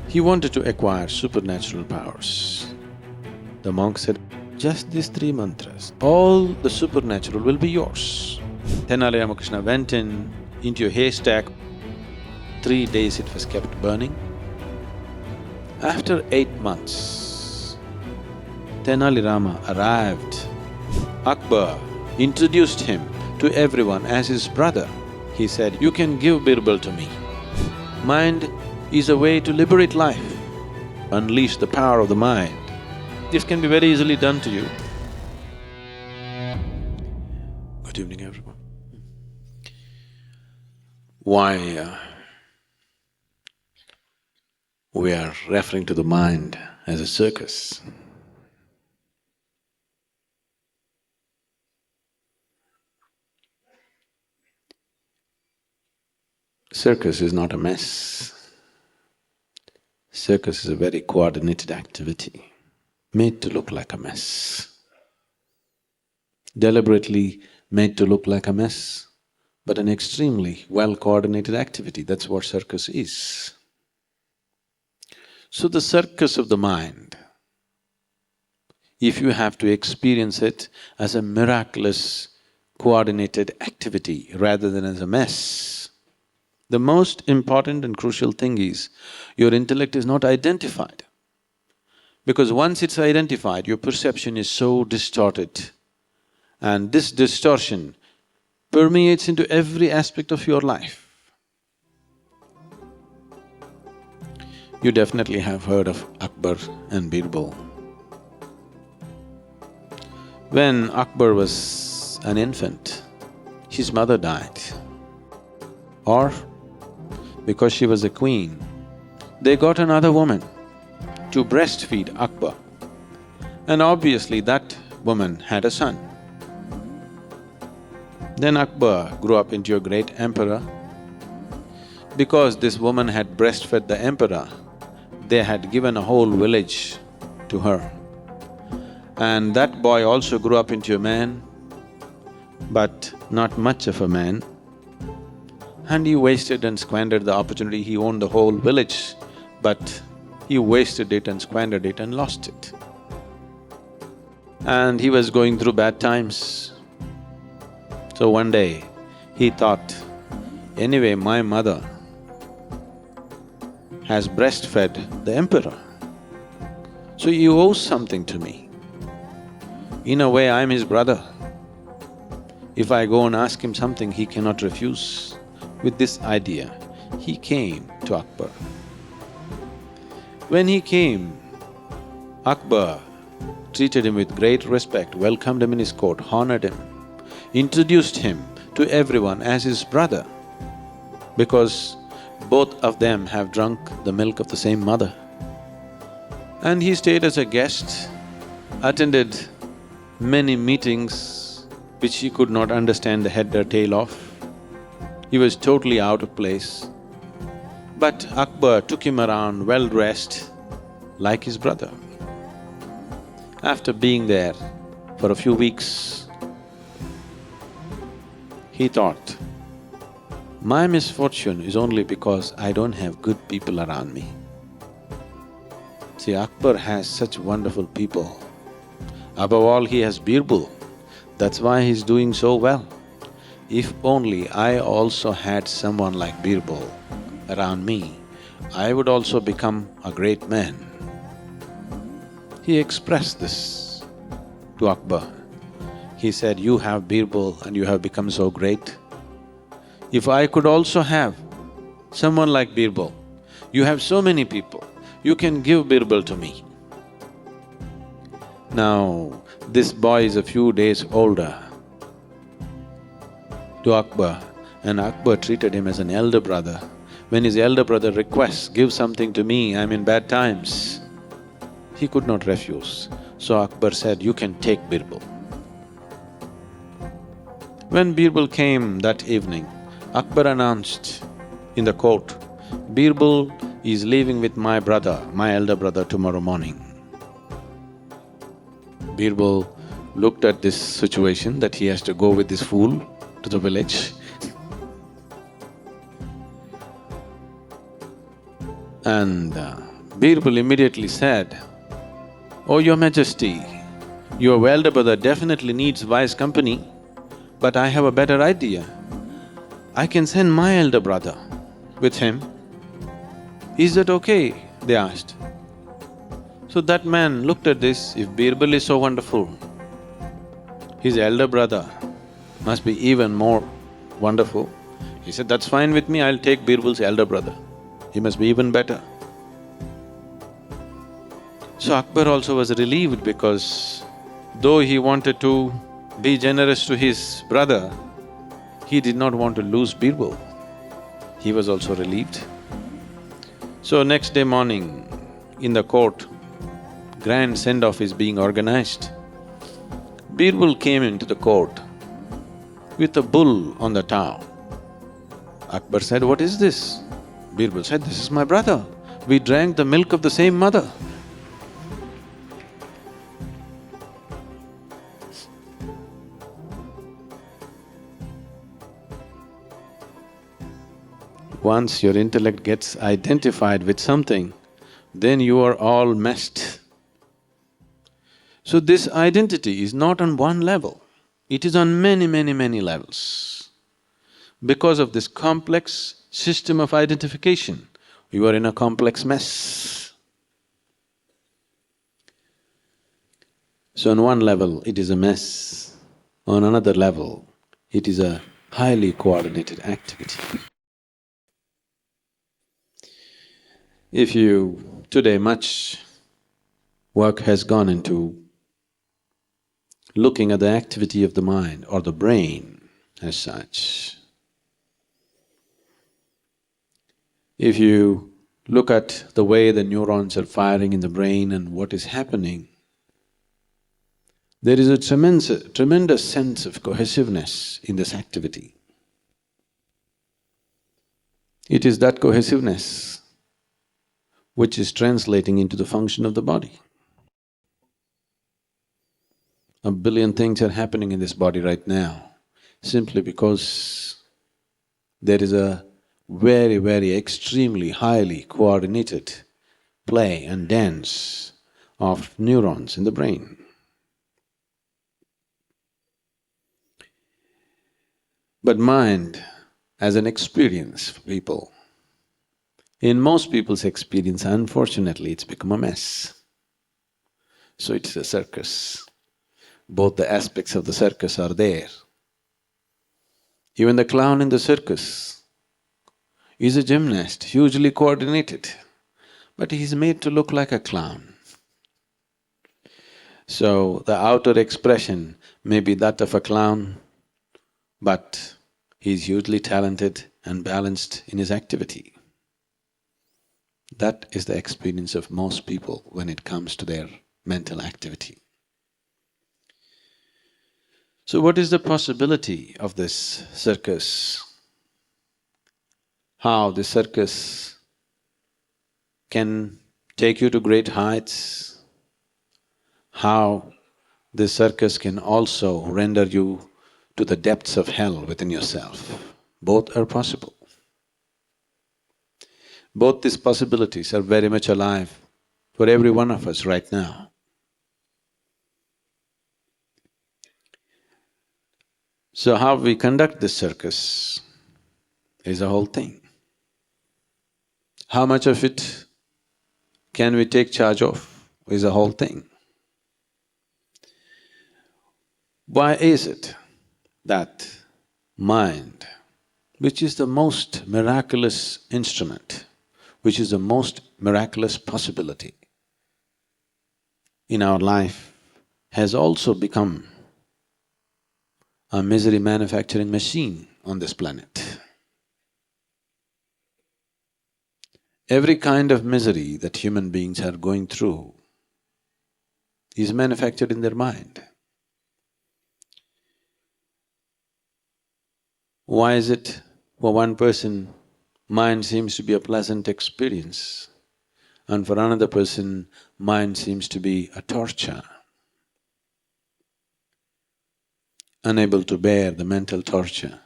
He wanted to acquire supernatural powers. The monk said, just these 3 mantras, all the supernatural will be yours. Tenali Ramakrishna went into a haystack. 3 days it was kept burning. After 8 months, Tenali Rama arrived. Akbar introduced him to everyone as his brother. He said, you can give Birbal to me. Mind is a way to liberate life, unleash the power of the mind. This can be very easily done to you. Good evening, everyone. Why we are referring to the mind as a circus? Circus is not a mess. Circus is a very coordinated activity, made to look like a mess. Deliberately made to look like a mess, but an extremely well-coordinated activity. That's what circus is. So the circus of the mind, if you have to experience it as a miraculous, coordinated activity rather than as a mess, the most important and crucial thing is, your intellect is not identified. Because once it's identified, your perception is so distorted, and this distortion permeates into every aspect of your life. You definitely have heard of Akbar and Birbal. When Akbar was an infant, his mother died. Or because she was a queen, they got another woman to breastfeed Akbar. And obviously that woman had a son. Then Akbar grew up into a great emperor. Because this woman had breastfed the emperor, they had given a whole village to her. And that boy also grew up into a man, but not much of a man. And he wasted and squandered the opportunity. He owned the whole village, but he wasted it and squandered it and lost it. And he was going through bad times. So one day, he thought, anyway, my mother has breastfed the emperor, so he owes something to me. In a way, I'm his brother. If I go and ask him something, he cannot refuse. With this idea, he came to Akbar. When he came, Akbar treated him with great respect, welcomed him in his court, honored him, introduced him to everyone as his brother, because both of them have drunk the milk of the same mother. And he stayed as a guest, attended many meetings which he could not understand the head or tail of. He was totally out of place. But Akbar took him around well-dressed, like his brother. After being there for a few weeks, he thought, my misfortune is only because I don't have good people around me. See, Akbar has such wonderful people. Above all, he has Birbal. That's why he's doing so well. If only I also had someone like Birbal around me, I would also become a great man. He expressed this to Akbar. He said, you have Birbal and you have become so great. If I could also have someone like Birbal, you have so many people, you can give Birbal to me. Now, this boy is a few days older to Akbar, and Akbar treated him as an elder brother. When his elder brother requests, give something to me, I'm in bad times, he could not refuse. So Akbar said, you can take Birbal. When Birbal came that evening, Akbar announced in the court, Birbal is leaving with my brother, my elder brother, tomorrow morning. Birbal looked at this situation that he has to go with this fool to the village. And Birbal immediately said, "Oh, Your Majesty, your elder brother definitely needs wise company, but I have a better idea. I can send my elder brother with him." "Is that okay?" they asked. So that man looked at this, if Birbal is so wonderful, his elder brother must be even more wonderful. He said, "That's fine with me, I'll take Birbal's elder brother. He must be even better." So Akbar also was relieved because though he wanted to be generous to his brother, he did not want to lose Birbal. He was also relieved. So next day morning, in the court, grand send-off is being organized. Birbal came into the court with a bull on the tow. Akbar said, "What is this?" Birbal said, "This is my brother. We drank the milk of the same mother." Once your intellect gets identified with something, then you are all messed. So this identity is not on one level, it is on many levels. Because of this complex system of identification, you are in a complex mess. So on one level, it is a mess. On another level, it is a highly coordinated activity. If you… today much work has gone into looking at the activity of the mind or the brain as such. If you look at the way the neurons are firing in the brain and what is happening, there is a tremendous sense of cohesiveness in this activity. It is that cohesiveness which is translating into the function of the body. A billion things are happening in this body right now, simply because there is a very extremely highly coordinated play and dance of neurons in the brain. But mind as an experience for people, in most people's experience, unfortunately, it's become a mess. So it's a circus. Both the aspects of the circus are there. Even the clown in the circus is a gymnast, hugely coordinated, but he's made to look like a clown. So the outer expression may be that of a clown, but he's hugely talented and balanced in his activity. That is the experience of most people when it comes to their mental activity. So what is the possibility of this circus? How the circus can take you to great heights, how this circus can also render you to the depths of hell within yourself. Both are possible. Both these possibilities are very much alive for every one of us right now. So how we conduct this circus is a whole thing. How much of it can we take charge of is a whole thing. Why is it that mind, which is the most miraculous instrument, which is the most miraculous possibility in our life, has also become a misery manufacturing machine on this planet? Every kind of misery that human beings are going through is manufactured in their mind. Why is it for one person, mind seems to be a pleasant experience, and for another person, mind seems to be a torture? Unable to bear the mental torture,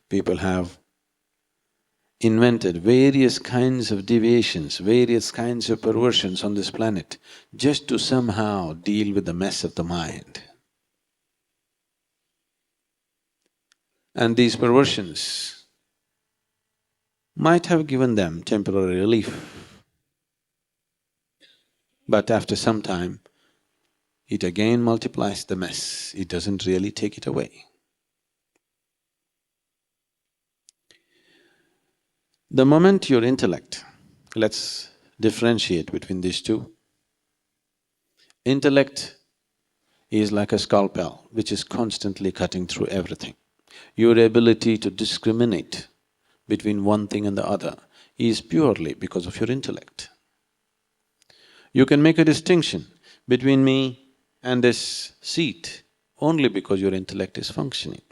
people have invented various kinds of deviations, various kinds of perversions on this planet just to somehow deal with the mess of the mind. And these perversions might have given them temporary relief, but after some time, it again multiplies the mess, it doesn't really take it away. The moment your intellect, let's differentiate between these two. Intellect is like a scalpel which is constantly cutting through everything. Your ability to discriminate between one thing and the other is purely because of your intellect. You can make a distinction between me and this seat only because your intellect is functioning.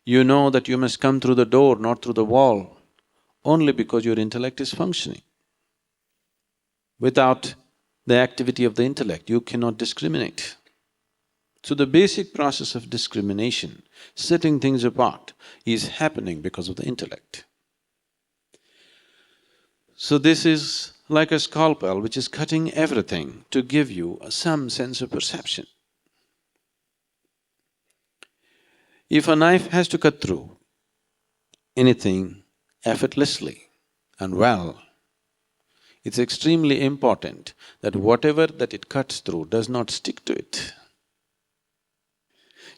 You know that you must come through the door, not through the wall, only because your intellect is functioning. Without the activity of the intellect, you cannot discriminate. So the basic process of discrimination, setting things apart, is happening because of the intellect. So this is like a scalpel which is cutting everything to give you some sense of perception. If a knife has to cut through anything effortlessly and well, it's extremely important that whatever that it cuts through does not stick to it.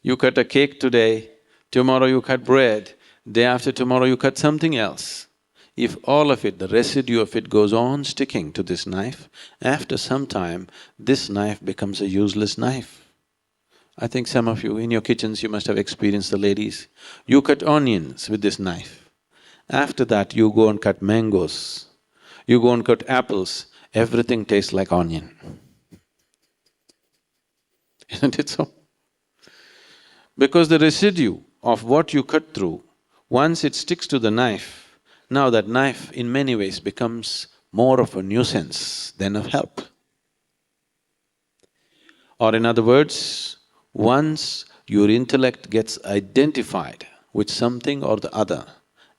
You cut a cake today, tomorrow you cut bread, day after tomorrow you cut something else. If all of it, the residue of it goes on sticking to this knife, after some time, this knife becomes a useless knife. I think some of you, in your kitchens, you must have experienced the ladies. You cut onions with this knife. After that, you go and cut mangoes, you go and cut apples, everything tastes like onion. Isn't it so? Because the residue of what you cut through, once it sticks to the knife, now that knife in many ways becomes more of a nuisance than of help. Or in other words, once your intellect gets identified with something or the other,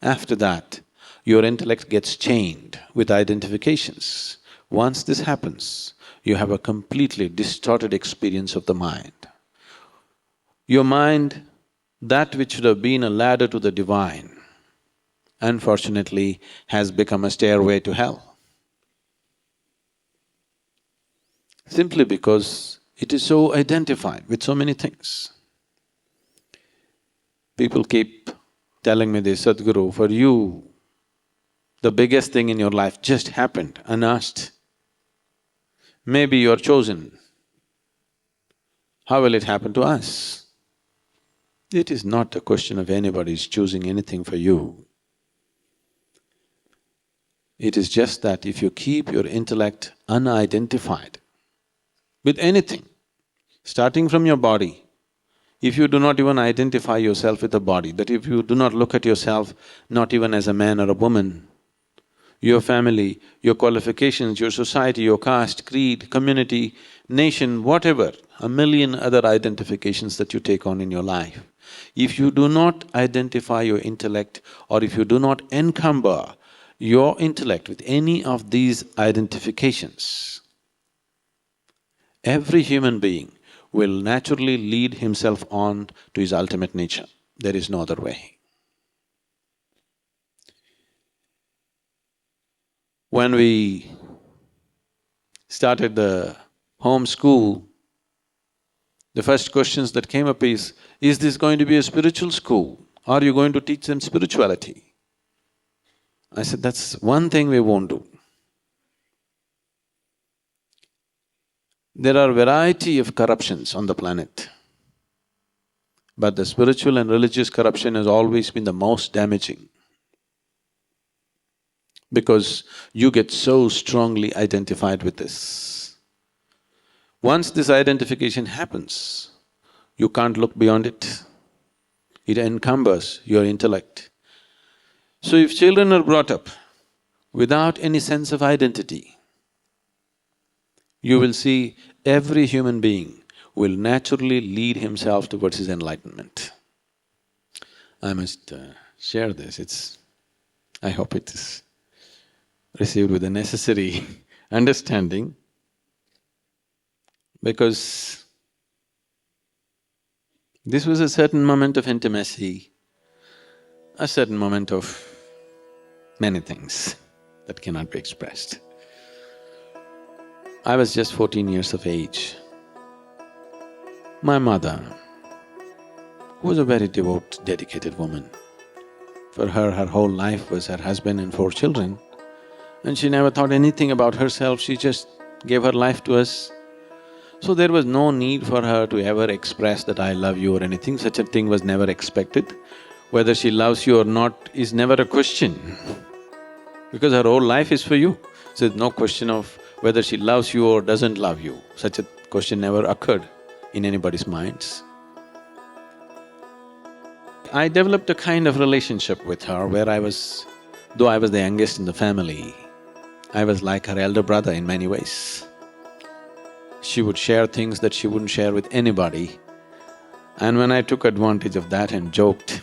after that, your intellect gets chained with identifications. Once this happens, you have a completely distorted experience of the mind. Your mind, that which should have been a ladder to the divine, unfortunately has become a stairway to hell. Simply because it is so identified with so many things. People keep telling me this, Sadhguru, for you, the biggest thing in your life just happened unasked. Maybe you're chosen. How will it happen to us? It is not a question of anybody's choosing anything for you. It is just that if you keep your intellect unidentified with anything, starting from your body, if you do not even identify yourself with the body, that if you do not look at yourself not even as a man or a woman, your family, your qualifications, your society, your caste, creed, community, nation, whatever, a million other identifications that you take on in your life. If you do not identify your intellect or if you do not encumber your intellect with any of these identifications, every human being will naturally lead himself on to his ultimate nature. There is no other way. When we started the home school, the first questions that came up is this going to be a spiritual school? Are you going to teach them spirituality? I said, that's one thing we won't do. There are a variety of corruptions on the planet, but the spiritual and religious corruption has always been the most damaging. Because you get so strongly identified with this. Once this identification happens, you can't look beyond it. It encumbers your intellect. So if children are brought up without any sense of identity, you will see every human being will naturally lead himself towards his enlightenment. I must share this, it's I hope it is received with the necessary understanding, because this was a certain moment of intimacy, a certain moment of many things that cannot be expressed. I was just 14 years of age. My mother, who was a very devout, dedicated woman, for her whole life was her husband and 4 children, and she never thought anything about herself, she just gave her life to us. So there was no need for her to ever express that I love you or anything, such a thing was never expected. Whether she loves you or not is never a question, because her whole life is for you. So there's no question of whether she loves you or doesn't love you. Such a question never occurred in anybody's minds. I developed a kind of relationship with her where though I was the youngest in the family, I was like her elder brother in many ways. She would share things that she wouldn't share with anybody, and when I took advantage of that and joked,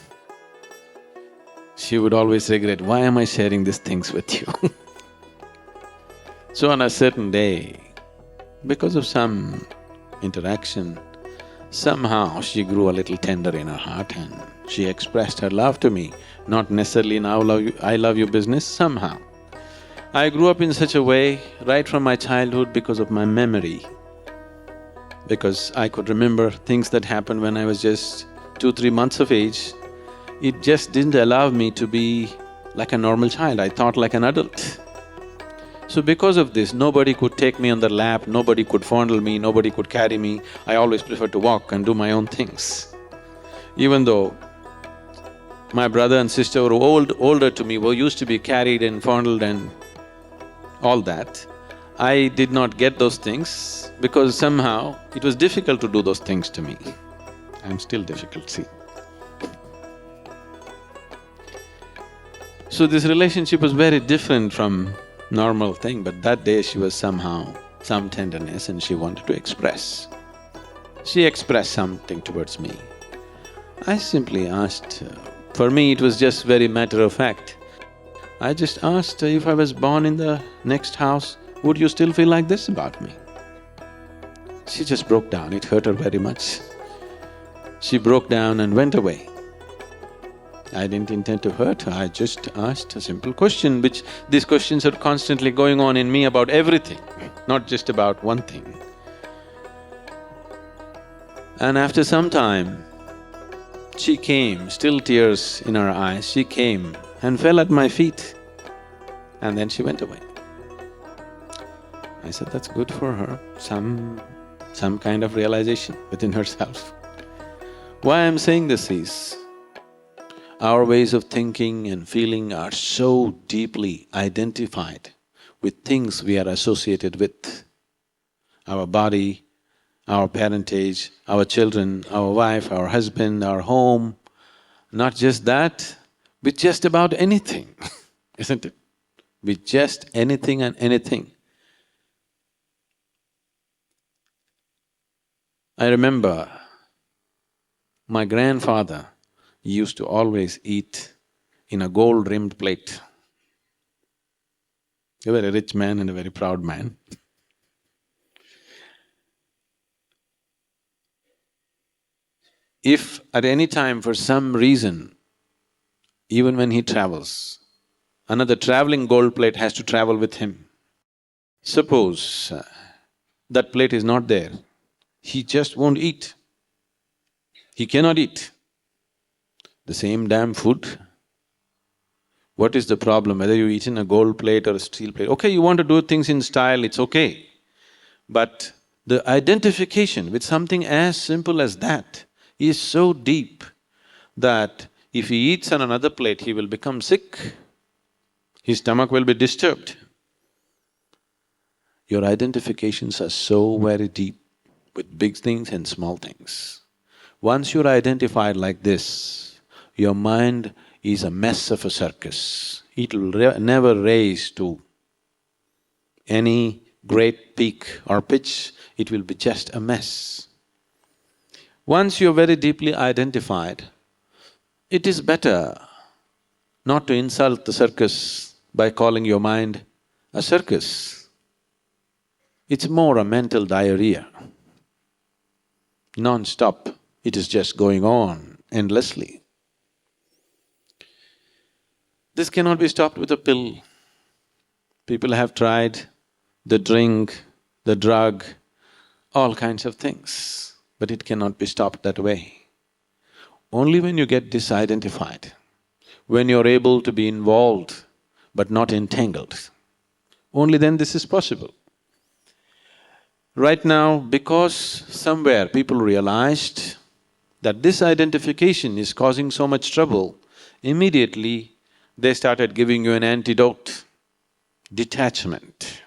she would always regret, why am I sharing these things with you? So on a certain day, because of some interaction, somehow she grew a little tender in her heart and she expressed her love to me, not necessarily in I love you business, somehow. I grew up in such a way right from my childhood because of my memory, because I could remember things that happened when I was just 2-3 months of age. It just didn't allow me to be like a normal child, I thought like an adult. So because of this, nobody could take me on their lap, nobody could fondle me, nobody could carry me. I always preferred to walk and do my own things. Even though my brother and sister were older to me, were used to be carried and fondled and all that, I did not get those things because somehow it was difficult to do those things to me. I'm still difficult, see. So this relationship was very different from normal thing, but that day she was somehow some tenderness and she wanted to express. She expressed something towards me. I simply asked, for me it was just very matter of fact. I just asked, if I was born in the next house, would you still feel like this about me? She just broke down, it hurt her very much. She broke down and went away. I didn't intend to hurt her, I just asked a simple question, which these questions are constantly going on in me about everything, not just about one thing. And after some time, she came, still tears in her eyes, she came and fell at my feet, and then she went away. I said, that's good for her, some kind of realization within herself. Why I'm saying this is, our ways of thinking and feeling are so deeply identified with things we are associated with. Our body, our parentage, our children, our wife, our husband, our home. Not just that, with just about anything, isn't it? With just anything and anything. I remember my grandfather used to always eat in a gold-rimmed plate. A very rich man and a very proud man. If at any time for some reason, even when he travels, another traveling gold plate has to travel with him. Suppose that plate is not there, he just won't eat. He cannot eat. The same damn food. What is the problem, whether you eat in a gold plate or a steel plate? Okay, you want to do things in style, it's okay. But the identification with something as simple as that is so deep that if he eats on another plate, he will become sick. His stomach will be disturbed. Your identifications are so very deep with big things and small things. Once you're identified like this, your mind is a mess of a circus. It will never raise to any great peak or pitch, it will be just a mess. Once you're very deeply identified, it is better not to insult the circus by calling your mind a circus. It's more a mental diarrhea. Non-stop, it is just going on endlessly. This cannot be stopped with a pill. People have tried the drink, the drug, all kinds of things, but it cannot be stopped that way. Only when you get disidentified, when you're able to be involved but not entangled, only then this is possible. Right now, because somewhere people realized that this identification is causing so much trouble, immediately they started giving you an antidote: detachment.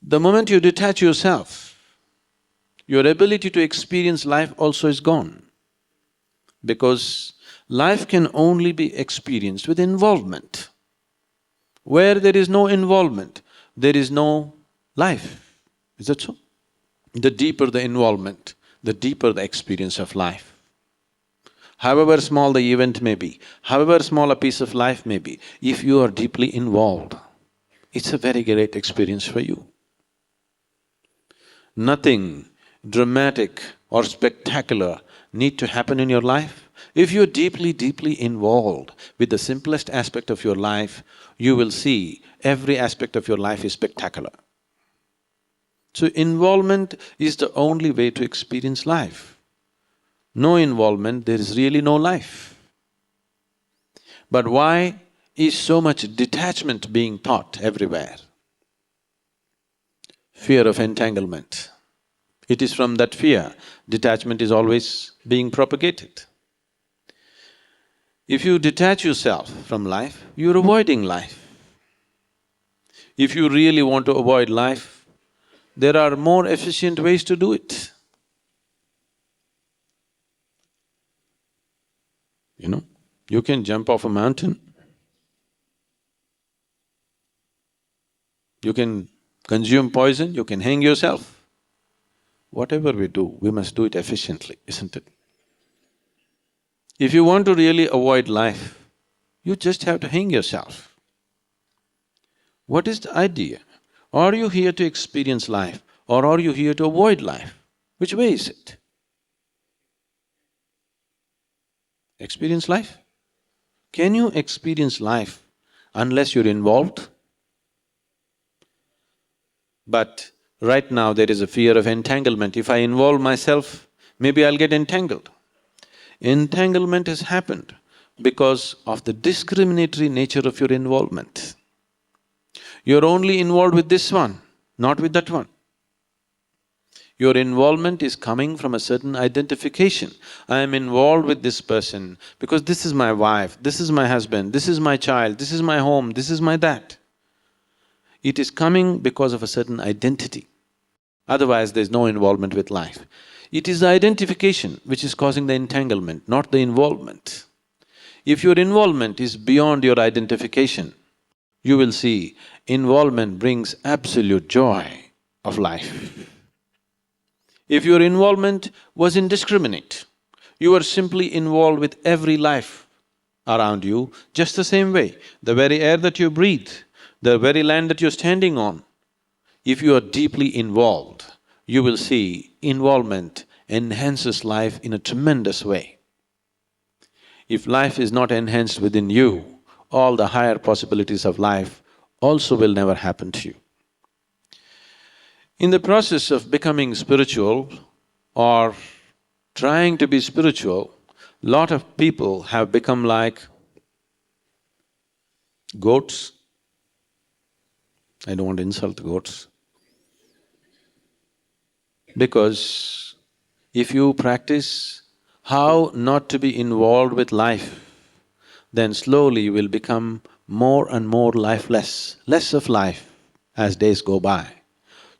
The moment you detach yourself, your ability to experience life also is gone, because life can only be experienced with involvement. Where there is no involvement, there is no life. Is that so? The deeper the involvement, the deeper the experience of life. However small the event may be, however small a piece of life may be, if you are deeply involved, it's a very great experience for you. Nothing dramatic or spectacular need to happen in your life. If you're deeply involved with the simplest aspect of your life, you will see every aspect of your life is spectacular. So involvement is the only way to experience life. No involvement, there is really no life. But why is so much detachment being taught everywhere? Fear of entanglement. It is from that fear, detachment is always being propagated. If you detach yourself from life, you're avoiding life. If you really want to avoid life, there are more efficient ways to do it. You know, you can jump off a mountain, you can consume poison, you can hang yourself. Whatever we do, we must do it efficiently, isn't it? If you want to really avoid life, you just have to hang yourself. What is the idea? Are you here to experience life or are you here to avoid life? Which way is it? Experience life? Can you experience life unless you're involved? But right now there is a fear of entanglement. If I involve myself, maybe I'll get entangled. Entanglement has happened because of the discriminatory nature of your involvement. You're only involved with this one, not with that one. Your involvement is coming from a certain identification. I am involved with this person because this is my wife, this is my husband, this is my child, this is my home, this is my that. It is coming because of a certain identity. Otherwise, there's no involvement with life. It is the identification which is causing the entanglement, not the involvement. If your involvement is beyond your identification, you will see involvement brings absolute joy of life. If your involvement was indiscriminate, you were simply involved with every life around you just the same way, the very air that you breathe, the very land that you're standing on. If you are deeply involved, you will see involvement enhances life in a tremendous way. If life is not enhanced within you, all the higher possibilities of life also will never happen to you. In the process of becoming spiritual or trying to be spiritual, lot of people have become like goats. I don't want to insult the goats. Because if you practice how not to be involved with life, then slowly you will become more and more lifeless, less of life as days go by.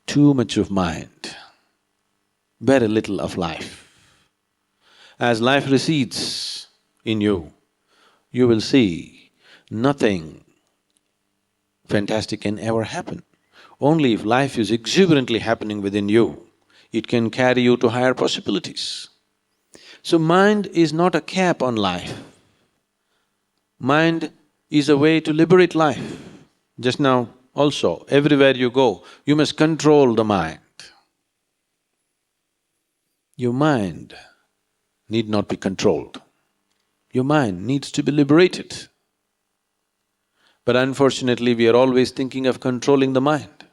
Too much of mind, very little of life. As life recedes in you, you will see nothing fantastic can ever happen. Only if life is exuberantly happening within you, it can carry you to higher possibilities. So mind is not a cap on life. Mind is a way to liberate life. Just now also, everywhere you go, you must control the mind. Your mind need not be controlled. Your mind needs to be liberated. But unfortunately, we are always thinking of controlling the mind.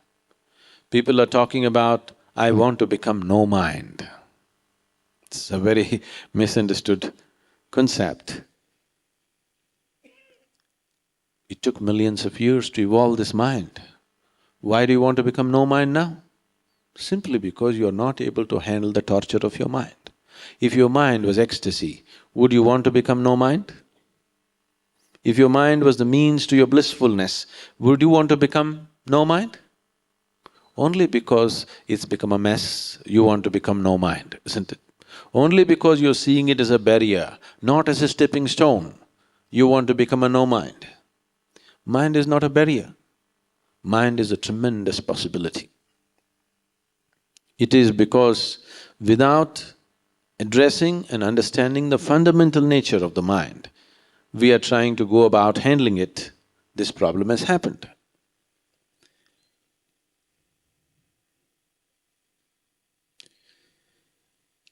People are talking about, I want to become no mind. It's a very misunderstood concept. It took millions of years to evolve this mind. Why do you want to become no mind now? Simply because you are not able to handle the torture of your mind. If your mind was ecstasy, would you want to become no mind? If your mind was the means to your blissfulness, would you want to become no mind? Only because it's become a mess, you want to become no mind, isn't it? Only because you're seeing it as a barrier, not as a stepping stone, you want to become a no mind. Mind is not a barrier. Mind is a tremendous possibility. It is because without addressing and understanding the fundamental nature of the mind, we are trying to go about handling it, this problem has happened.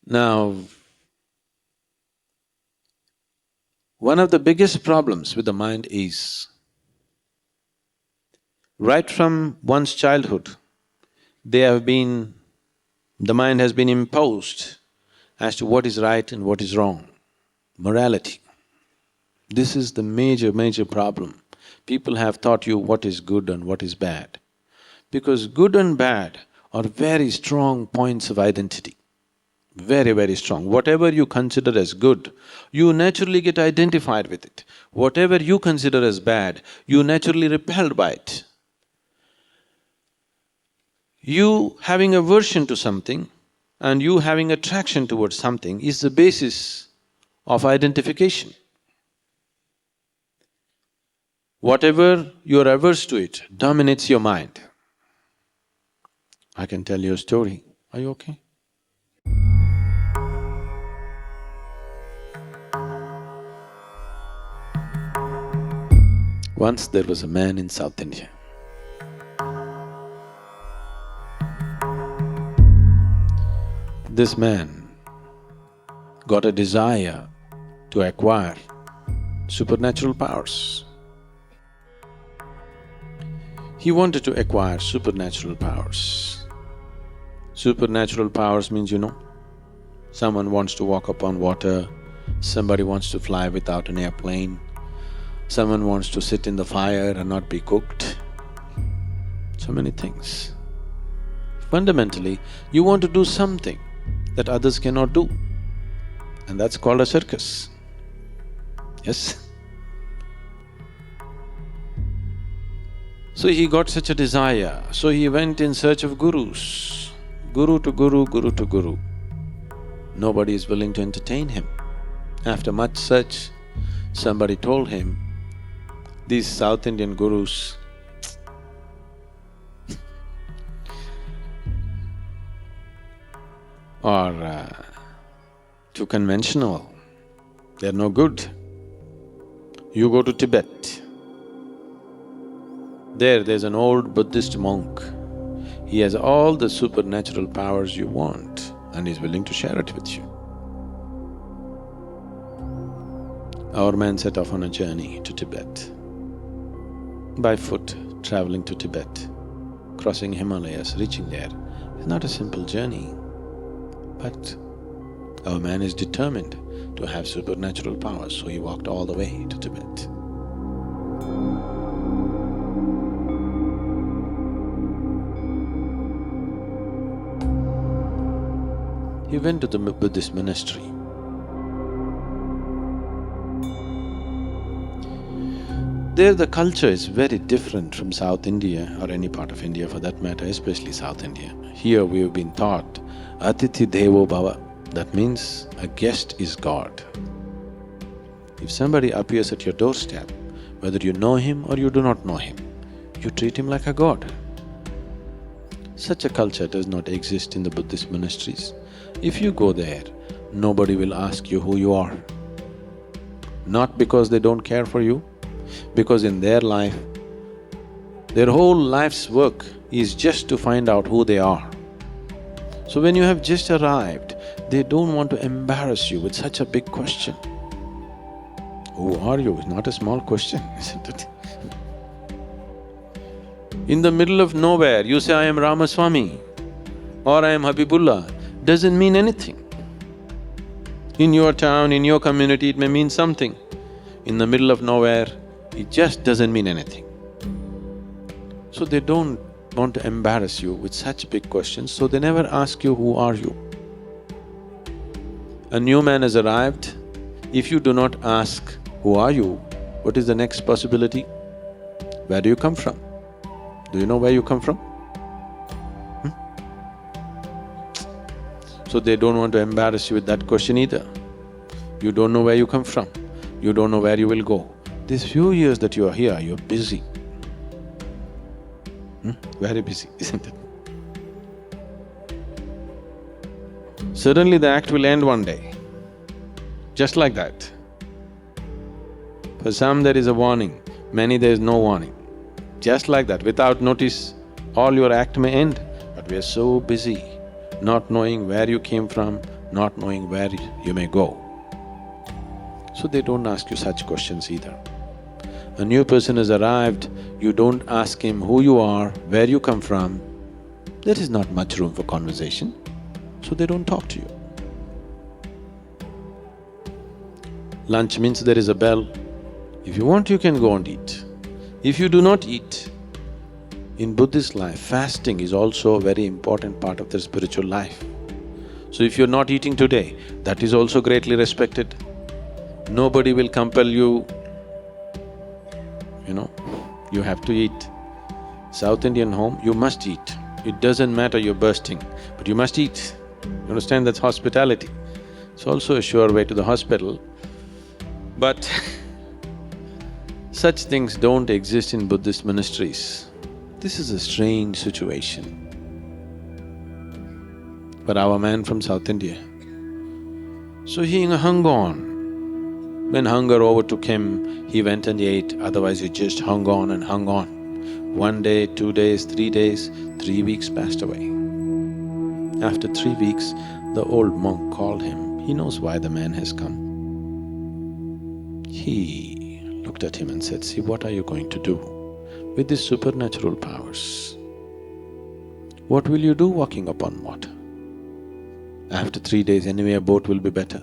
Now, one of the biggest problems with the mind is, right from one's childhood, the mind has been imposed as to what is right and what is wrong, morality. This is the major problem. People have taught you what is good and what is bad. Because good and bad are very strong points of identity, very strong. Whatever you consider as good, you naturally get identified with it. Whatever you consider as bad, you naturally repelled by it. You having aversion to something and you having attraction towards something is the basis of identification. Whatever you're averse to it dominates your mind. I can tell you a story. Are you okay? Once there was a man in South India. This man got a desire to acquire supernatural powers. He wanted to acquire supernatural powers. Supernatural powers means, someone wants to walk upon water, somebody wants to fly without an airplane, someone wants to sit in the fire and not be cooked. So many things. Fundamentally, you want to do something that others cannot do, and that's called a circus. Yes? So he got such a desire, so he went in search of gurus, guru to guru, guru to guru. Nobody is willing to entertain him. After much search, somebody told him, these South Indian gurus are too conventional, they're no good. You go to Tibet. There's an old Buddhist monk. He has all the supernatural powers you want and he's willing to share it with you. Our man set off on a journey to Tibet. By foot, traveling to Tibet, crossing Himalayas, reaching there. It's not a simple journey, but our man is determined to have supernatural powers, so he walked all the way to Tibet. He went to the Buddhist monastery. There the culture is very different from South India or any part of India for that matter, especially South India. Here we have been taught, Atithi Devo Bhava, that means a guest is God. If somebody appears at your doorstep, whether you know him or you do not know him, you treat him like a god. Such a culture does not exist in the Buddhist monasteries. If you go there, nobody will ask you who you are. Not because they don't care for you, because in their life, their whole life's work is just to find out who they are. So when you have just arrived, they don't want to embarrass you with such a big question. Who are you? It's not a small question, isn't it? In the middle of nowhere, you say, I am Ramaswamy or I am Habibullah, doesn't mean anything. In your town, in your community, it may mean something. In the middle of nowhere, it just doesn't mean anything. So they don't want to embarrass you with such big questions, so they never ask you, who are you? A new man has arrived. If you do not ask, who are you, what is the next possibility? Where do you come from? Do you know where you come from? So they don't want to embarrass you with that question either. You don't know where you come from, you don't know where you will go. These few years that you are here, you're busy. Very busy, isn't it? Suddenly the act will end one day, just like that. For some there is a warning, many there is no warning. Just like that, without notice, all your act may end. But we are so busy, not knowing where you came from, not knowing where you may go. So they don't ask you such questions either. A new person has arrived, you don't ask him who you are, where you come from, there is not much room for conversation, so they don't talk to you. Lunch means there is a bell. If you want, you can go and eat. If you do not eat, in Buddhist life, fasting is also a very important part of their spiritual life. So if you're not eating today, that is also greatly respected. Nobody will compel you, you have to eat. South Indian home, you must eat. It doesn't matter you're bursting, but you must eat. You understand, that's hospitality. It's also a sure way to the hospital. But such things don't exist in Buddhist monasteries. This is a strange situation for our man from South India. So he hung on. When hunger overtook him, he went and ate, otherwise he just hung on and hung on. 1 day, 2 days, 3 days, 3 weeks passed away. After 3 weeks, the old monk called him. He knows why the man has come. He looked at him and said, see, what are you going to do with these supernatural powers? What will you do walking upon water? After 3 days, anyway a boat will be better.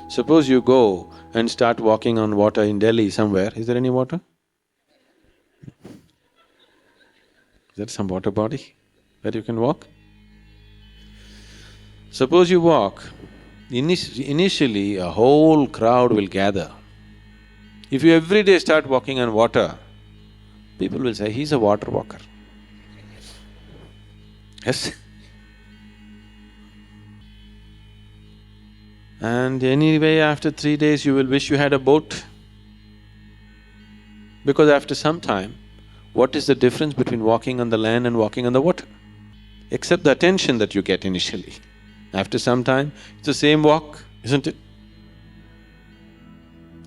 Suppose you go and start walking on water in Delhi somewhere, is there any water? Is there some water body where you can walk? Suppose you walk, initially a whole crowd will gather. If you every day start walking on water, people will say, he's a water walker. Yes? And anyway, after 3 days you will wish you had a boat. Because after some time, what is the difference between walking on the land and walking on the water? Except the attention that you get initially. After some time, it's the same walk, isn't it?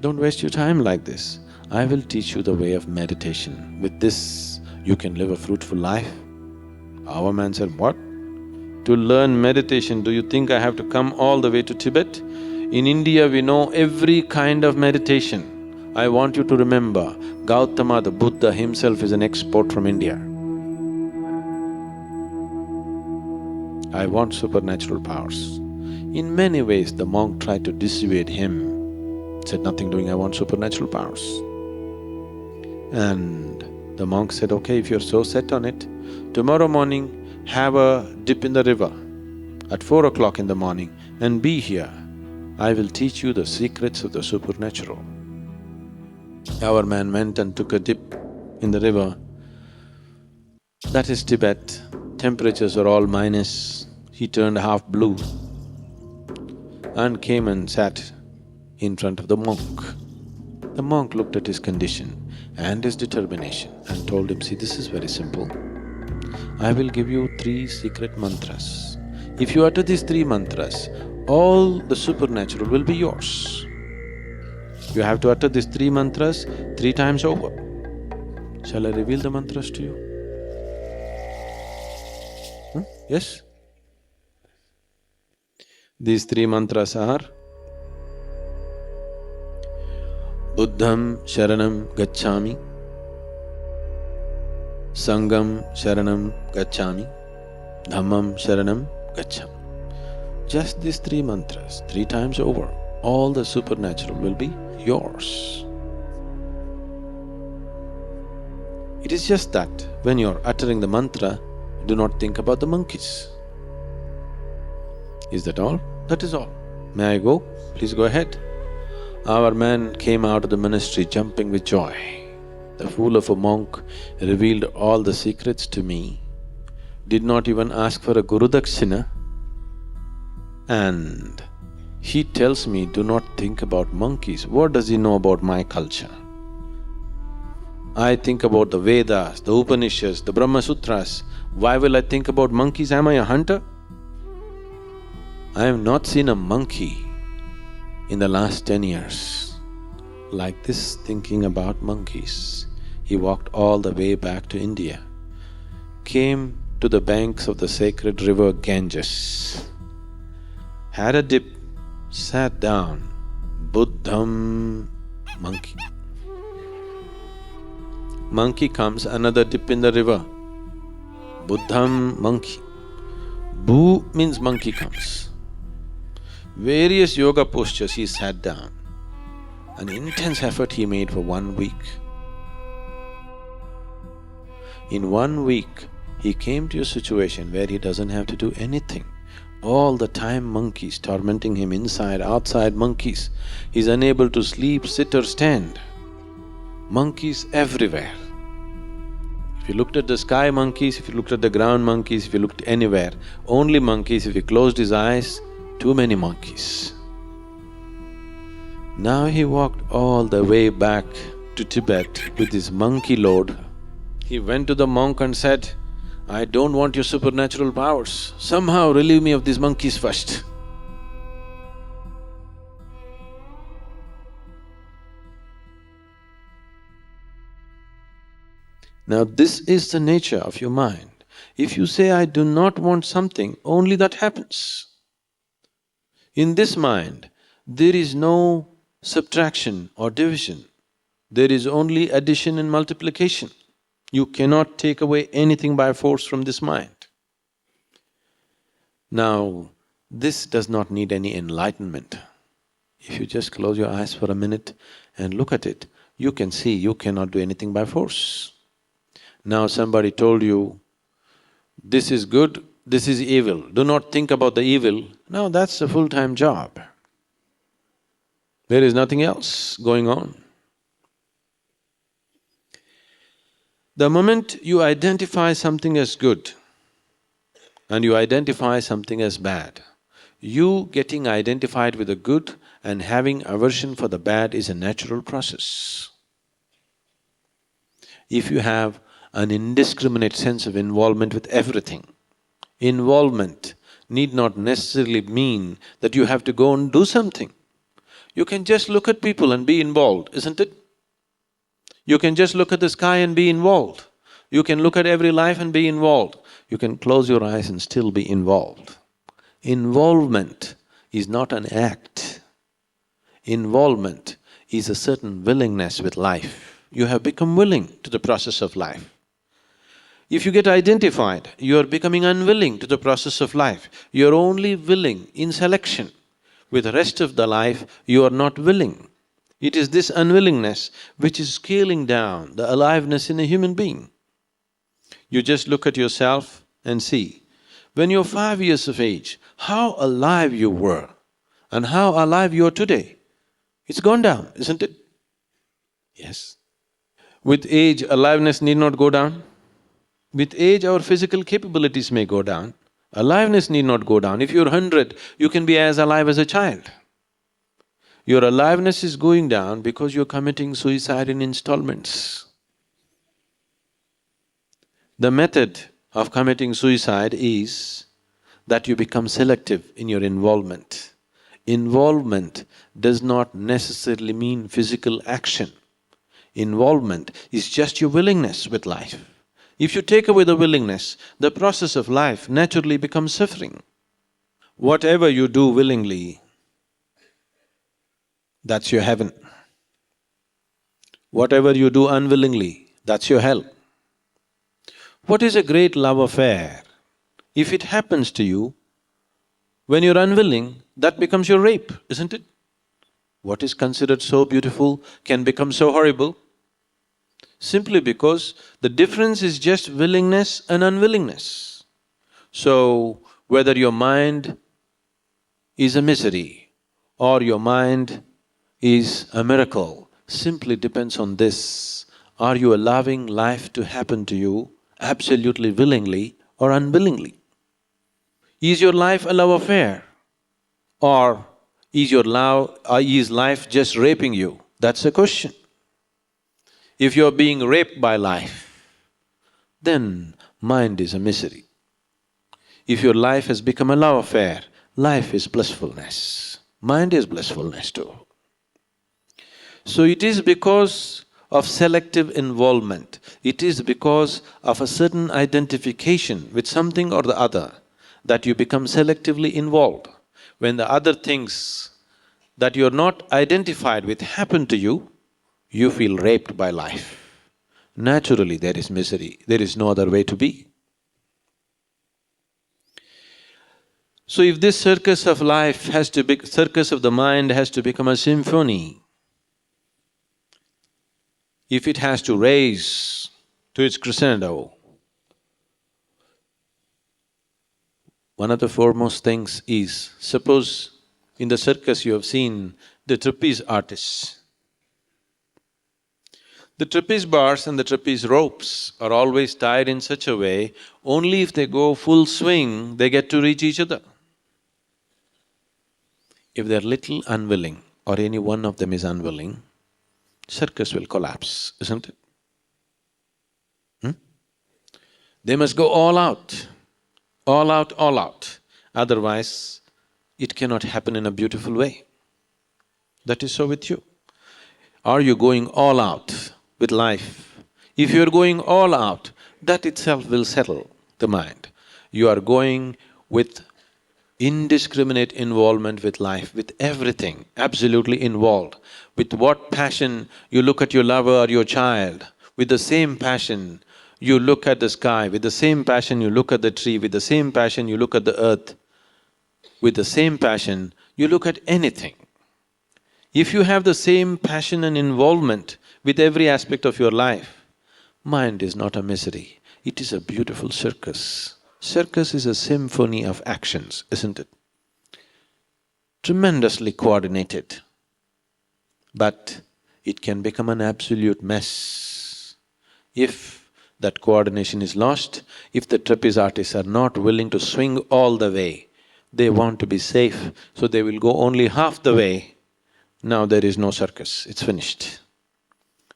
Don't waste your time like this. I will teach you the way of meditation. With this, you can live a fruitful life. Our man said, what? To learn meditation, do you think I have to come all the way to Tibet? In India, we know every kind of meditation. I want you to remember, Gautama, the Buddha himself is an export from India. I want supernatural powers. In many ways, the monk tried to dissuade him, said, nothing doing, I want supernatural powers. And the monk said, okay, if you're so set on it, tomorrow morning, have a dip in the river at 4 o'clock in the morning and be here. I will teach you the secrets of the supernatural. Our man went and took a dip in the river. That is Tibet. Temperatures are all minus. He turned half blue and came and sat in front of the monk. The monk looked at his condition and his determination and told him, see, this is very simple. I will give you 3 secret mantras. If you utter these three mantras, all the supernatural will be yours. You have to utter these three mantras 3 times over. Shall I reveal the mantras to you? Yes? These three mantras are Buddham Sharanam Gacchami, Sangam Sharanam Gacchami, Dhammam Sharanam Gacchami. Just these three mantras, 3 times over, all the supernatural will be yours. It is just that when you're uttering the mantra, do not think about the monkeys. Is that all? That is all. May I go? Please go ahead. Our man came out of the ministry jumping with joy. The fool of a monk revealed all the secrets to me, did not even ask for a Guru Dakshina, and he tells me, do not think about monkeys. What does he know about my culture? I think about the Vedas, the Upanishads, the Brahma Sutras. Why will I think about monkeys? Am I a hunter? I have not seen a monkey in the last 10 years like this, thinking about monkeys. He walked all the way back to India, came to the banks of the sacred river Ganges, had a dip, sat down, Buddham, monkey. Monkey comes, another dip in the river, Buddham, monkey. Bu means monkey comes. Various yoga postures he sat down. An intense effort he made for 1 week. In 1 week, he came to a situation where he doesn't have to do anything. All the time monkeys tormenting him, inside, outside monkeys. He's unable to sleep, sit or stand. Monkeys everywhere. If you looked at the sky, monkeys; if you looked at the ground, monkeys; if you looked anywhere, only monkeys. If he closed his eyes, too many monkeys. Now he walked all the way back to Tibet with his monkey load. He went to the monk and said, I don't want your supernatural powers, somehow relieve me of these monkeys first. Now this is the nature of your mind. If you say, I do not want something, only that happens. In this mind, there is no subtraction or division, there is only addition and multiplication. You cannot take away anything by force from this mind. Now, this does not need any enlightenment. If you just close your eyes for a minute and look at it, you can see you cannot do anything by force. Now somebody told you, this is good, this is evil, do not think about the evil. Now that's a full-time job. There is nothing else going on. The moment you identify something as good and you identify something as bad, you getting identified with the good and having aversion for the bad is a natural process. If you have an indiscriminate sense of involvement with everything, involvement need not necessarily mean that you have to go and do something. You can just look at people and be involved, isn't it? You can just look at the sky and be involved. You can look at every life and be involved. You can close your eyes and still be involved. Involvement is not an act. Involvement is a certain willingness with life. You have become willing to the process of life. If you get identified, you are becoming unwilling to the process of life. You are only willing in selection. With the rest of the life, you are not willing. It is this unwillingness which is scaling down the aliveness in a human being. You just look at yourself and see, when you're 5 years of age, how alive you were and how alive you are today. It's gone down, isn't it? Yes. With age, aliveness need not go down. With age, our physical capabilities may go down. Aliveness need not go down. If you're 100, you can be as alive as a child. Your aliveness is going down because you're committing suicide in installments. The method of committing suicide is that you become selective in your involvement. Involvement does not necessarily mean physical action. Involvement is just your willingness with life. If you take away the willingness, the process of life naturally becomes suffering. Whatever you do willingly, that's your heaven. Whatever you do unwillingly, that's your hell. What is a great love affair? If it happens to you, when you're unwilling, that becomes your rape, isn't it? What is considered so beautiful can become so horrible, simply because the difference is just willingness and unwillingness. So, whether your mind is a misery or your mind is a miracle, simply depends on this: are you allowing life to happen to you absolutely willingly or unwillingly? Is your life a love affair? Or is life just raping you? That's a question. If you're being raped by life, then mind is a misery. If your life has become a love affair, life is blissfulness. Mind is blissfulness too. So it is because of selective involvement, it is because of a certain identification with something or the other that you become selectively involved. When the other things that you're not identified with happen to you, you feel raped by life. Naturally, there is misery, there is no other way to be. So if this circus of life has to be… circus of the mind has to become a symphony, if it has to raise to its crescendo, one of the foremost things is, suppose in the circus you have seen the trapeze artists. The trapeze bars and the trapeze ropes are always tied in such a way, only if they go full swing, they get to reach each other. If they're little unwilling or any one of them is unwilling, circus will collapse, isn't it? They must go all out, all out, all out. Otherwise, it cannot happen in a beautiful way. That is so with you. Are you going all out with life? If you're going all out, that itself will settle the mind. You are going with indiscriminate involvement with life, with everything, absolutely involved. With what passion you look at your lover or your child, with the same passion you look at the sky, with the same passion you look at the tree, with the same passion you look at the earth, with the same passion you look at anything. If you have the same passion and involvement with every aspect of your life, mind is not a misery, it is a beautiful circus. Circus is a symphony of actions, isn't it? Tremendously coordinated, but it can become an absolute mess if that coordination is lost, if the trapeze artists are not willing to swing all the way. They want to be safe, so they will go only half the way. Now there is no circus, it's finished.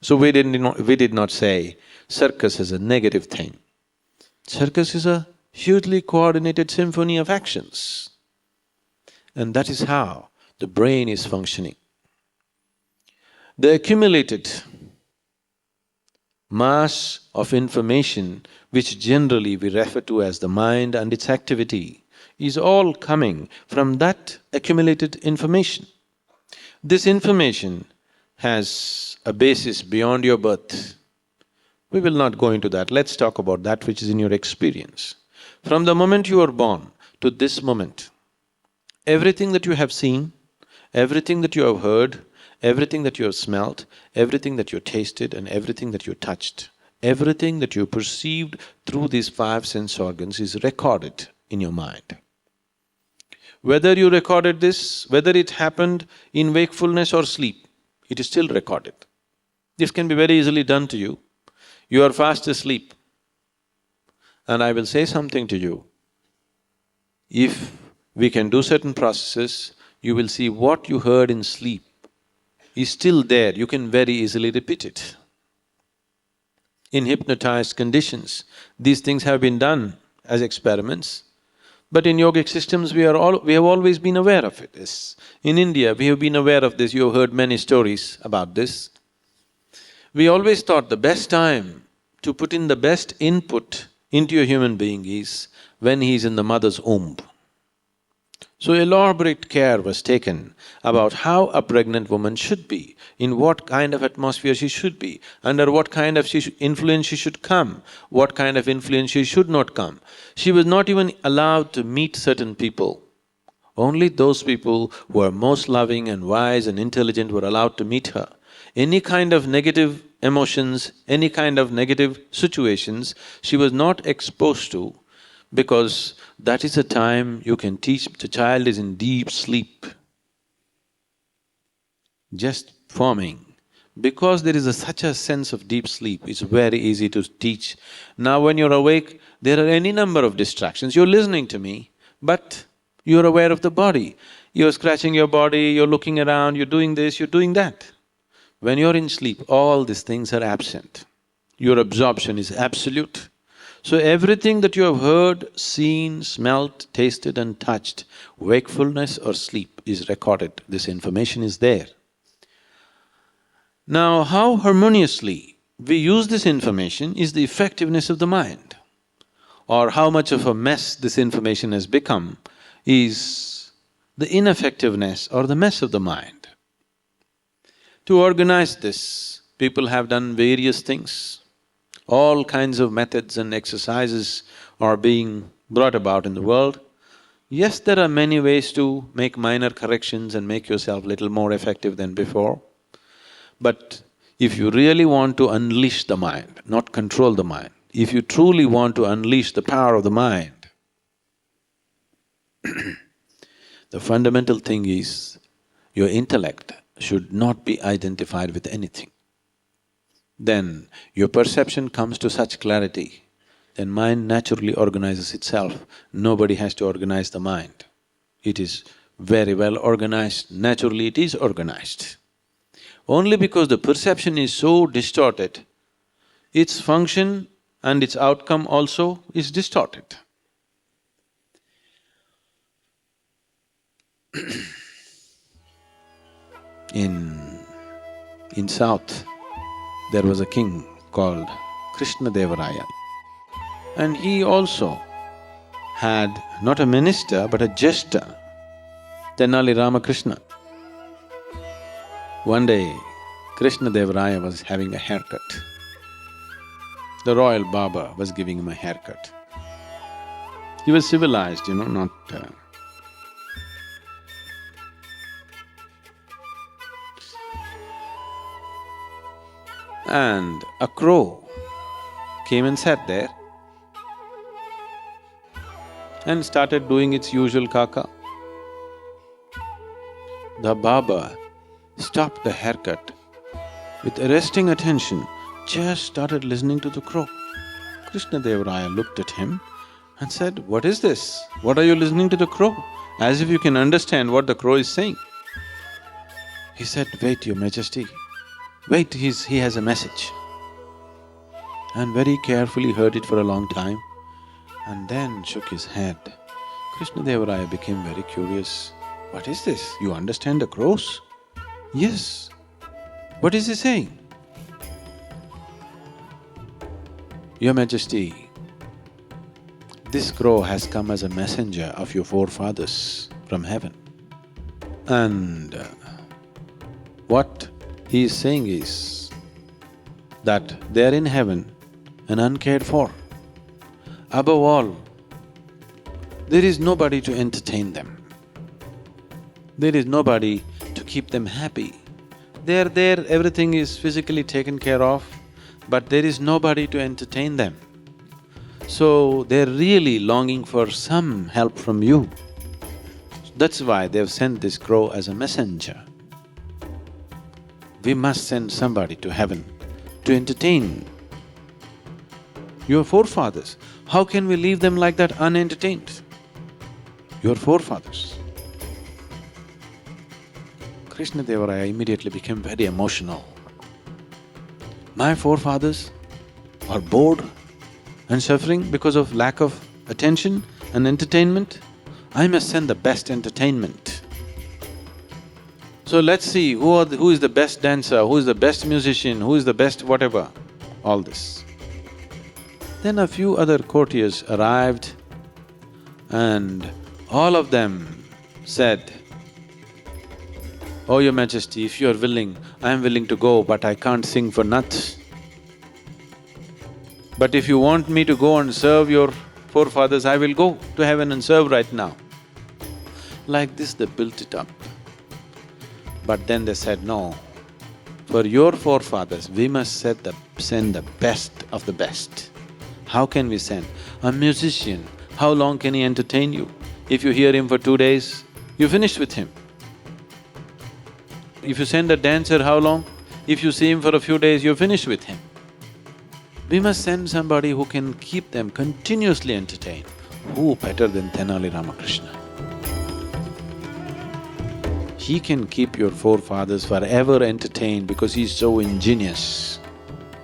So we did not say circus is a negative thing. Circus is a hugely coordinated symphony of actions. And that is how the brain is functioning. The accumulated mass of information, which generally we refer to as the mind and its activity, is all coming from that accumulated information. This information has a basis beyond your birth. We will not go into that, let's talk about that which is in your experience. From the moment you are born to this moment, everything that you have seen, everything that you have heard, everything that you have smelt, everything that you tasted and everything that you touched, everything that you perceived through these five sense organs is recorded in your mind. Whether you recorded this, whether it happened in wakefulness or sleep, it is still recorded. This can be very easily done to you. You are fast asleep and I will say something to you. If we can do certain processes, you will see what you heard in sleep is still there, you can very easily repeat it. In hypnotized conditions, these things have been done as experiments. But in yogic systems, we have always been aware of it. Yes. In India, we have been aware of this, you have heard many stories about this. We always thought the best time to put in the best input into a human being is when he is in the mother's womb. So elaborate care was taken about how a pregnant woman should be, in what kind of atmosphere she should be, under what kind of influence she should come, what kind of influence she should not come. She was not even allowed to meet certain people. Only those people who are most loving and wise and intelligent were allowed to meet her. Any kind of negative emotions, any kind of negative situations, she was not exposed to, because that is a time you can teach. The child is in deep sleep, just forming. Because there is such a sense of deep sleep, it's very easy to teach. Now when you're awake, there are any number of distractions. You're listening to me, but you're aware of the body. You're scratching your body, you're looking around, you're doing this, you're doing that. When you're in sleep, all these things are absent. Your absorption is absolute. So everything that you have heard, seen, smelt, tasted and touched, wakefulness or sleep is recorded, this information is there. Now, how harmoniously we use this information is the effectiveness of the mind, or how much of a mess this information has become is the ineffectiveness or the mess of the mind. To organize this, people have done various things. All kinds of methods and exercises are being brought about in the world. Yes, there are many ways to make minor corrections and make yourself little more effective than before. But if you really want to unleash the mind, not control the mind, if you truly want to unleash the power of the mind, the fundamental thing is your intellect should not be identified with anything. Then your perception comes to such clarity, then mind naturally organizes itself. Nobody has to organize the mind. It is very well organized, naturally it is organized. Only because the perception is so distorted, its function and its outcome also is distorted. In South, there was a king called Krishnadevaraya, and he also had not a minister but a jester, Tenali Ramakrishna. One day, Krishnadevaraya was having a haircut. The royal barber was giving him a haircut. He was civilized, not… And a crow came and sat there and started doing its usual caca. The barber stopped the haircut, with arresting attention, just started listening to the crow. Krishnadevaraya looked at him and said, "What is this? What are you listening to the crow?" As if you can understand what the crow is saying. He said, "Wait, Your Majesty, wait, he has a message." And very carefully heard it for a long time and then shook his head. Krishnadevaraya became very curious. "What is this? You understand the crows?" "Yes." "What is he saying?" "Your Majesty, this crow has come as a messenger of your forefathers from heaven. And what he is saying is that they are in heaven and uncared for. Above all, there is nobody to entertain them. There is nobody to keep them happy. They are there, everything is physically taken care of, but there is nobody to entertain them. So they're really longing for some help from you. That's why they've sent this crow as a messenger. We must send somebody to heaven to entertain your forefathers. How can we leave them like that unentertained? Your forefathers." Krishnadevaraya immediately became very emotional. My forefathers are bored and suffering because of lack of attention, an entertainment? I must send the best entertainment. So let's see who is the best dancer, who is the best musician, who is the best whatever, all this. Then a few other courtiers arrived and all of them said, "Oh, Your Majesty, if you are willing, I am willing to go, but I can't sing for nuts. But if you want me to go and serve your forefathers, I will go to heaven and serve right now." Like this they built it up. But then they said, "No, for your forefathers, we must send the best of the best." How can we send? A musician, how long can he entertain you? If you hear him for 2 days, you finish with him. If you send a dancer, how long? If you see him for a few days, you finish with him. We must send somebody who can keep them continuously entertained. Who better than Tenali Ramakrishna? He can keep your forefathers forever entertained because he's so ingenious.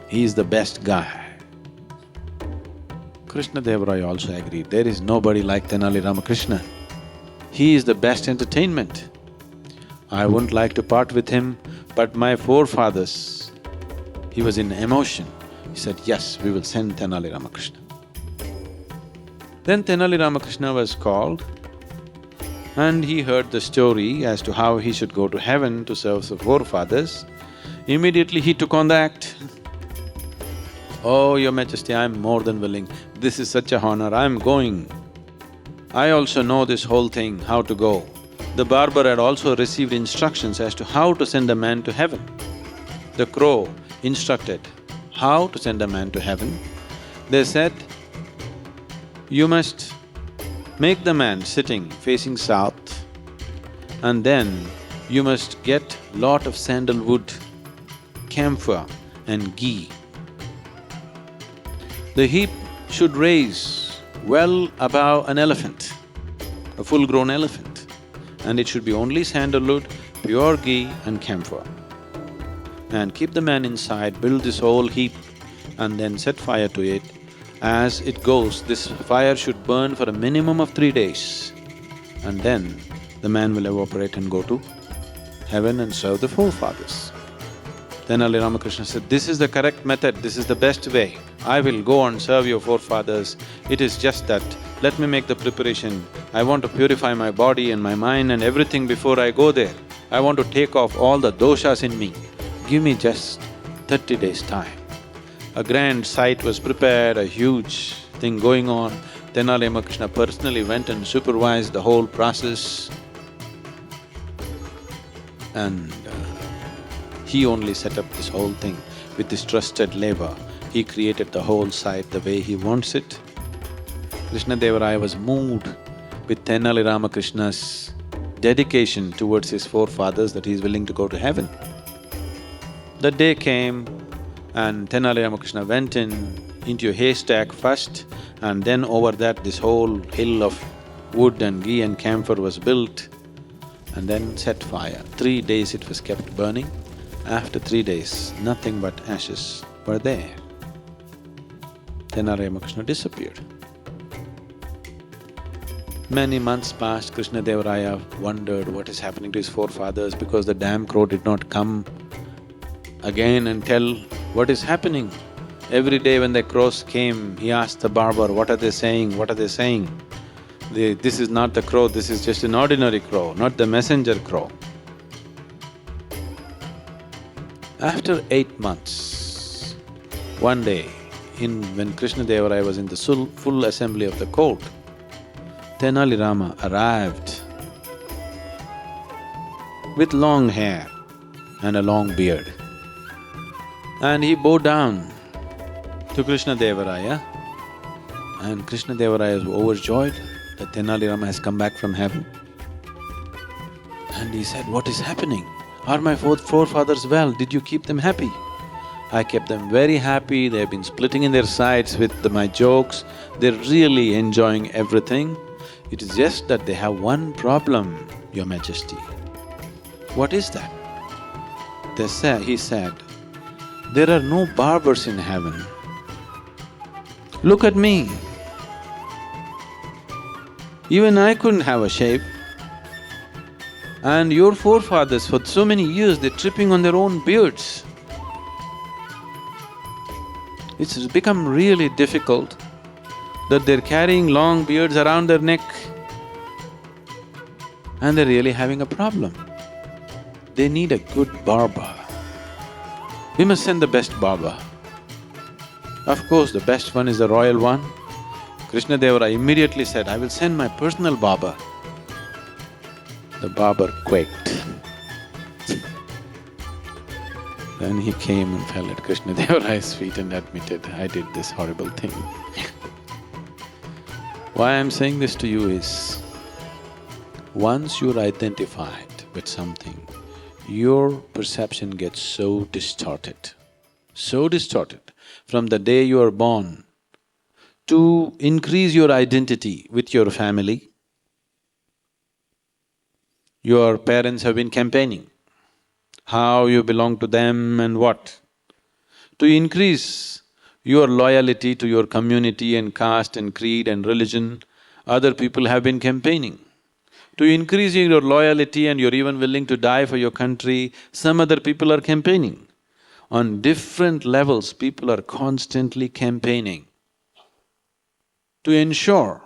He is the best guy. Krishnadevaraya also agreed, there is nobody like Tenali Ramakrishna. He is the best entertainment. I wouldn't like to part with him, but my forefathers… He was in emotion. He said, "Yes, we will send Tenali Ramakrishna." Then Tenali Ramakrishna was called and he heard the story as to how he should go to heaven to serve the forefathers. Immediately he took on the act. "Oh, Your Majesty, I am more than willing. This is such a honor, I am going. I also know this whole thing, how to go." The barber had also received instructions as to how to send a man to heaven. The crow instructed how to send a man to heaven. They said, "You must make the man sitting facing south and then you must get lot of sandalwood, camphor and ghee. The heap should raise well above an elephant, a full-grown elephant, and it should be only sandalwood, pure ghee and camphor. And keep the man inside, build this whole heap and then set fire to it. As it goes, this fire should burn for a minimum of 3 days and then the man will evaporate and go to heaven and serve the forefathers." Tenali Ramakrishna said, "This is the correct method, this is the best way. I will go and serve your forefathers. It is just that, let me make the preparation. I want to purify my body and my mind and everything before I go there. I want to take off all the doshas in me. Give me just 30 days' time." A grand site was prepared, a huge thing going on. Tenali Ramakrishna personally went and supervised the whole process and he only set up this whole thing with his trusted labor. He created the whole site the way he wants it. Krishnadevaraya was moved with Tenali Ramakrishna's dedication towards his forefathers that he is willing to go to heaven. The day came and Tenali Ramakrishna went into a haystack first and then over that this whole hill of wood and ghee and camphor was built and then set fire. 3 days it was kept burning. After 3 days, nothing but ashes were there. Tenali Ramakrishna disappeared. Many months passed, Krishnadevaraya wondered what is happening to his forefathers because the damn crow did not come again and tell what is happening. Every day when the crows came, he asked the barber, "What are they saying? What are they saying?" This is not the crow, this is just an ordinary crow, not the messenger crow. After 8 months, one day, when Krishnadevaraya was in the full assembly of the court, Tenali Rama arrived with long hair and a long beard. And he bowed down to Krishnadevaraya and Krishnadevaraya was overjoyed that Tenali Rama has come back from heaven. And he said, "What is happening? Are my forefathers well? Did you keep them happy?" "I kept them very happy, they've been splitting in their sides with my jokes, they're really enjoying everything. It is just that they have one problem, Your Majesty." "What is that?" He said, "There are no barbers in heaven. Look at me. Even I couldn't have a shave. And your forefathers for so many years, they're tripping on their own beards. It's become really difficult that they're carrying long beards around their neck and they're really having a problem. They need a good barber. We must send the best barber. Of course, the best one is the royal one. Krishnadevaraya immediately said, I will send my personal barber. The barber quaked. Then he came and fell at Krishnadevaraya's feet and admitted, I did this horrible thing. Why I'm saying this to you is, once you're identified with something, your perception gets so distorted. From the day you are born, to increase your identity with your family, your parents have been campaigning, how you belong to them and what. To increase your loyalty to your community and caste and creed and religion, other people have been campaigning. To increase your loyalty and you're even willing to die for your country, some other people are campaigning. On different levels, people are constantly campaigning to ensure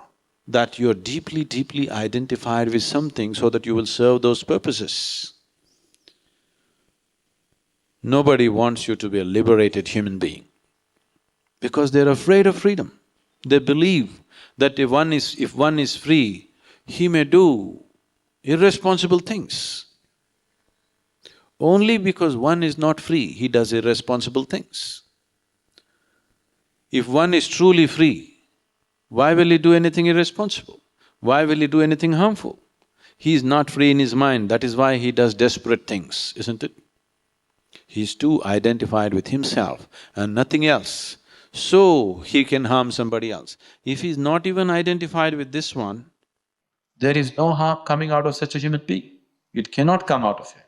that you're deeply, deeply identified with something so that you will serve those purposes. Nobody wants you to be a liberated human being because they're afraid of freedom. They believe that if one is free, he may do irresponsible things. Only because one is not free, he does irresponsible things. If one is truly free, why will he do anything irresponsible? Why will he do anything harmful? He is not free in his mind, that is why he does desperate things, isn't it? He's too identified with himself and nothing else, so he can harm somebody else. If he's not even identified with this one, there is no harm coming out of such a human being. It cannot come out of him.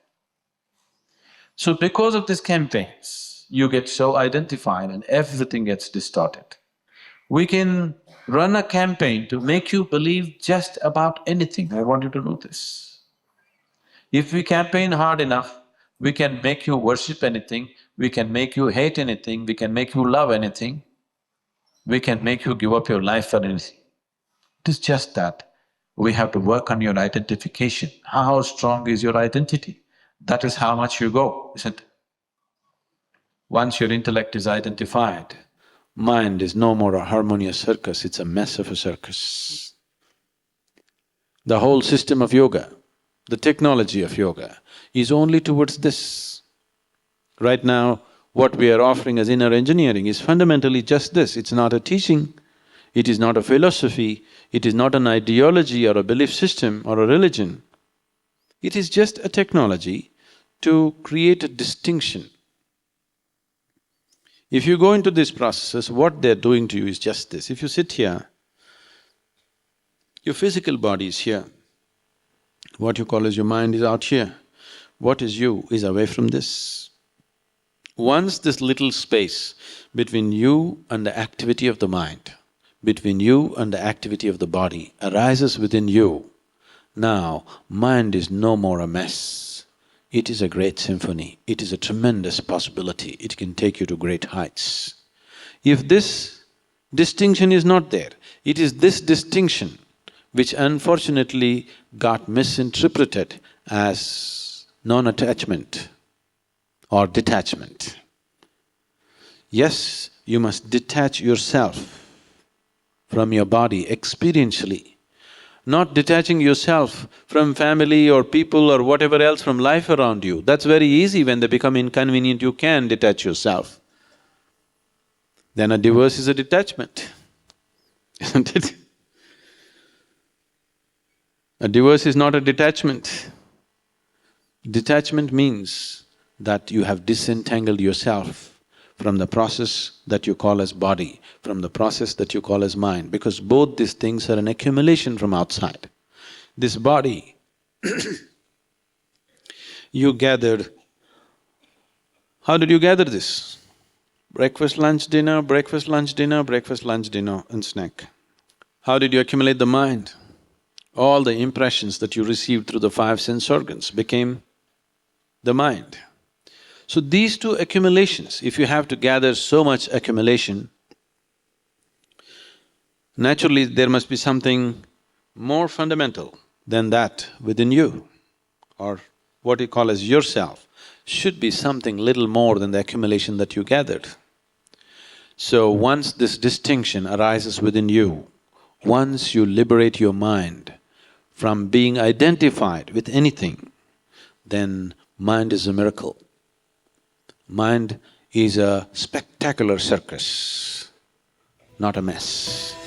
So because of these campaigns, you get so identified and everything gets distorted. We can run a campaign to make you believe just about anything. I want you to know this. If we campaign hard enough, we can make you worship anything, we can make you hate anything, we can make you love anything, we can make you give up your life for anything. It is just that we have to work on your identification. How strong is your identity? That is how much you go, isn't it? Once your intellect is identified, mind is no more a harmonious circus, it's a mess of a circus. The whole system of yoga, the technology of yoga is only towards this. Right now, what we are offering as inner engineering is fundamentally just this. It's not a teaching, it is not a philosophy, it is not an ideology or a belief system or a religion. It is just a technology to create a distinction. If you go into these processes, what they're doing to you is just this. If you sit here, your physical body is here, what you call as your mind is out here, what is you is away from this. Once this little space between you and the activity of the mind, between you and the activity of the body arises within you, now mind is no more a mess. It is a great symphony, it is a tremendous possibility, it can take you to great heights. If this distinction is not there, it is this distinction which unfortunately got misinterpreted as non-attachment or detachment. Yes, you must detach yourself from your body experientially, not detaching yourself from family or people or whatever else from life around you. That's very easy. When they become inconvenient, you can detach yourself. Then a divorce is a detachment, isn't it? A divorce is not a detachment. Detachment means that you have disentangled yourself from the process that you call as body, from the process that you call as mind, because both these things are an accumulation from outside. This body, you gathered… How did you gather this? Breakfast, lunch, dinner, breakfast, lunch, dinner, breakfast, lunch, dinner and snack. How did you accumulate the mind? All the impressions that you received through the five sense organs became the mind. So these two accumulations, if you have to gather so much accumulation, naturally there must be something more fundamental than that within you, or what you call as yourself, should be something little more than the accumulation that you gathered. So once this distinction arises within you, once you liberate your mind from being identified with anything, then mind is a miracle. Mind is a spectacular circus, not a mess.